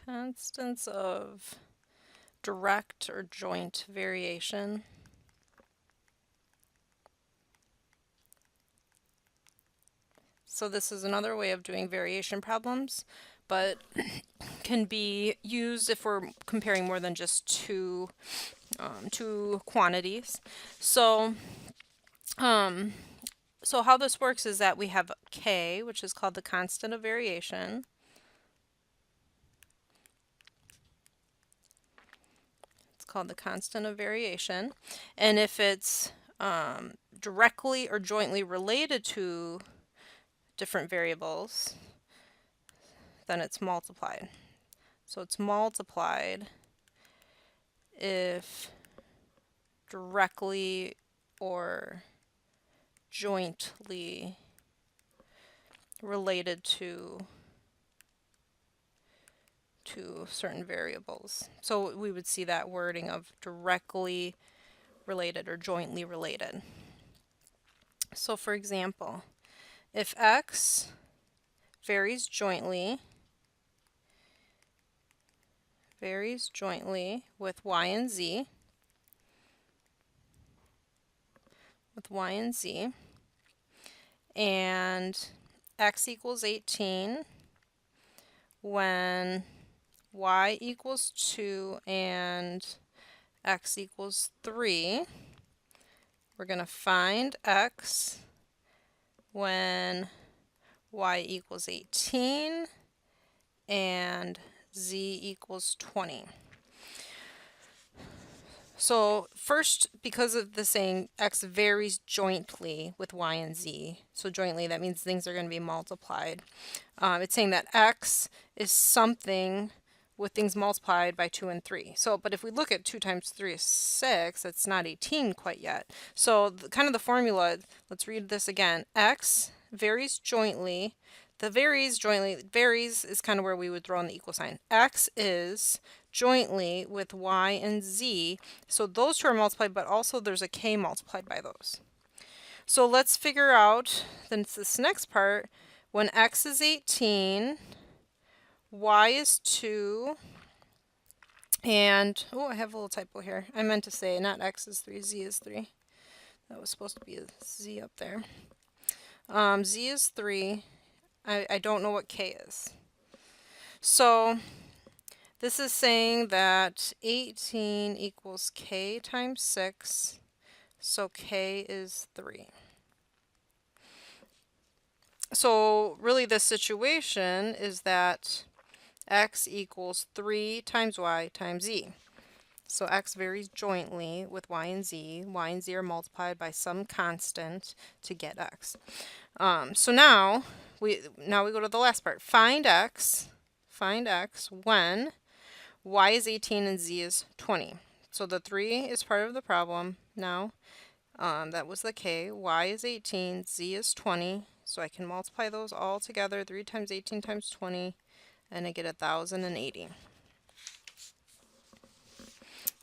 constants of direct or joint variation. So this is another way of doing variation problems, but can be used if we're comparing more than just two quantities. So how this works is that we have k, which is called the constant of variation. It's called the constant of variation. And if it's directly or jointly related to different variables, then it's multiplied. So it's multiplied if directly or jointly related to certain variables. So we would see that wording of directly related or jointly related. So for example, if x varies jointly with y and z, and x equals 18 when y equals 2 and x equals 3, we're going to find x when y equals 18 and z equals 20. So first, because of the saying x varies jointly with y and z, so jointly, that means things are going to be multiplied. It's saying that x is something with things multiplied by 2 and 3. So, but if we look at 2 times 3 is 6, it's not 18 quite yet. So kind of the formula, let's read this again. X varies jointly. The varies is kind of where we would throw in the equal sign. X is jointly with y and z. So those two are multiplied, but also there's a k multiplied by those. So let's figure out then this next part. When x is 18, y is 2, and, oh, I have a little typo here. I meant to say not x is 3, z is 3. That was supposed to be a z up there. Z is 3. I don't know what k is. So this is saying that 18 equals k times 6, so k is 3. So really this situation is that x equals 3 times y times z. So x varies jointly with y and z. Y and z are multiplied by some constant to get x. So now we go to the last part. Find x when y is 18 and z is 20. So the 3 is part of the problem now. That was the k. Y is 18, z is 20. So I can multiply those all together. 3 times 18 times 20, and I get 1,080.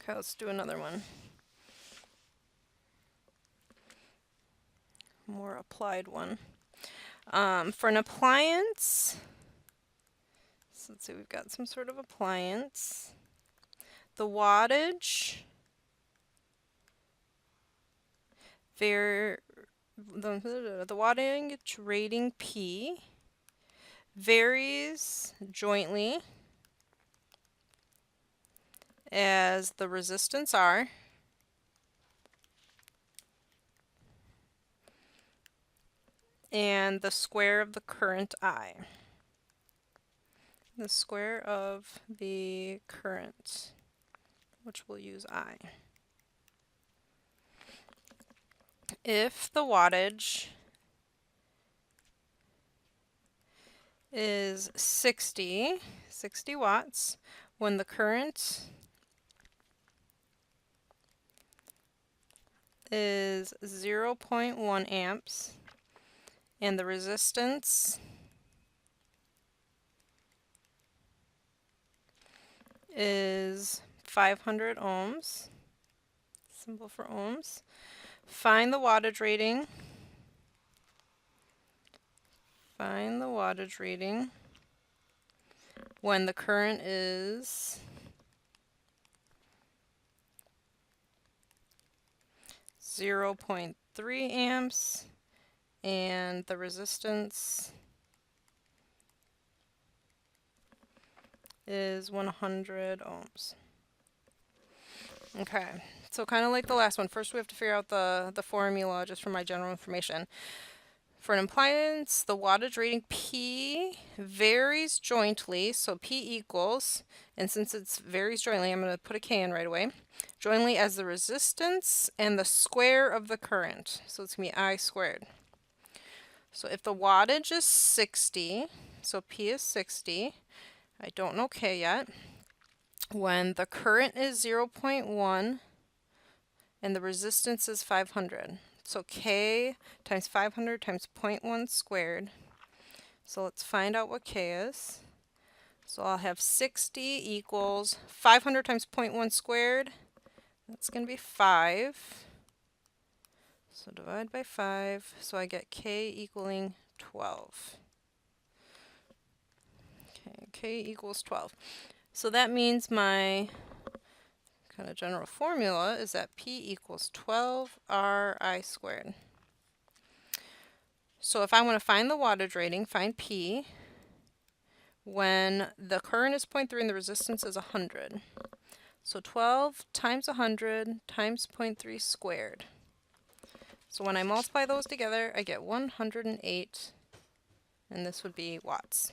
Okay, let's do another one. More applied one. For an appliance, so let's say we've got some sort of appliance. The wattage the wattage rating P varies jointly as the resistance R and the square of the current I. The square of the current, which we'll use I. If the wattage is 60 watts, when the current is 0.1 amps and the resistance is 500 ohms, symbol for ohms. Find the wattage rating find the wattage reading when the current is 0.3 amps and the resistance is 100 ohms. Okay, so kind of like the last one. First we have to figure out the formula just for my general information. For an appliance, the wattage rating P varies jointly, so P equals, and since it varies jointly, I'm going to put a K in right away, jointly as the resistance and the square of the current. So it's going to be I squared. So if the wattage is 60, so P is 60, I don't know K yet. When the current is 0.1 and the resistance is 500. So K times 500 times 0.1 squared. So let's find out what K is. So I'll have 60 equals 500 times 0.1 squared. That's going to be 5. So divide by 5. So I get K equaling 12. Okay, K equals 12. So that means my kind of general formula is that P equals 12RI squared. So if I want to find the wattage rating, find P when the current is 0.3 and the resistance is 100. So 12 times 100 times 0.3 squared. So when I multiply those together, I get 108, and this would be watts.